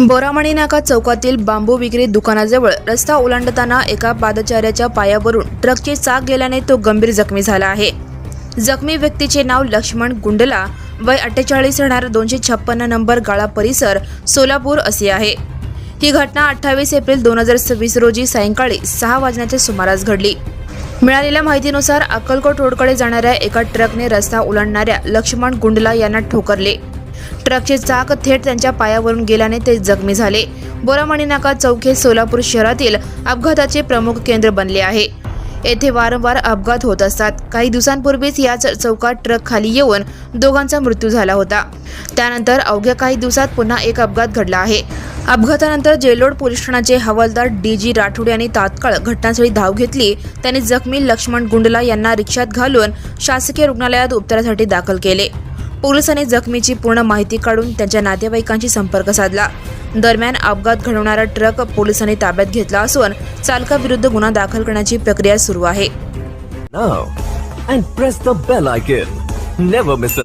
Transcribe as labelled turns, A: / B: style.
A: बोरामणी नाका चौकातील बांबू विक्री दुकानाजवळ रस्ता ओलांडताना एका पादचाऱ्याच्या पायावरून ट्रकची चाक गेल्याने तो गंभीर जखमी झाला आहे। जखमी व्यक्तीचे नाव लक्ष्मण गुंडला, वय 48, राहणार 256 नंबर गाळा परिसर, सोलापूर असे आहे। ही घटना 28 एप्रिल 2026 रोजी सायंकाळी 6 वाजण्याच्या सुमारास घडली। मिळालेल्या माहितीनुसार अक्कलकोट रोडकडे जाणाऱ्या एका ट्रकने रस्ता ओलांडणाऱ्या लक्ष्मण गुंडला यांना ठोकरले। ट्रकचे चाक थेट त्यांच्या पायावरून गेल्याने ते जखमी झाले। बोरामणी नाका चौक हे सोलापूर शहरातील अपघाताचे प्रमुख केंद्र बनले आहे। येथे वारंवार अपघात होत असतात। काही दिवसांपूर्वीच याच चौकात ट्रक खाली येऊन दोघांचा मृत्यू झाला होता। त्यानंतर अवघ्या काही दिवसात पुन्हा एक अपघात घडला आहे। अपघातानंतर जेलोड पोलीस ठाण्याचे हवालदार DG राठोड यांनी तात्काळ घटनास्थळी धाव घेतली। त्यांनी जखमी लक्ष्मण गुंडला यांना रिक्षात घालून शासकीय रुग्णालयात उपचारासाठी दाखल केले। पोलिसांनी जखमीची पूर्ण माहिती काढून त्यांच्या नातेवाईकांशी संपर्क साधला। दरम्यान अपघात घडवणारा ट्रक पोलिसांनी ताब्यात घेतला असून चालकाविरुद्ध गुन्हा दाखल करण्याची प्रक्रिया सुरू आहे।
B: Now and press the bell icon. Never miss a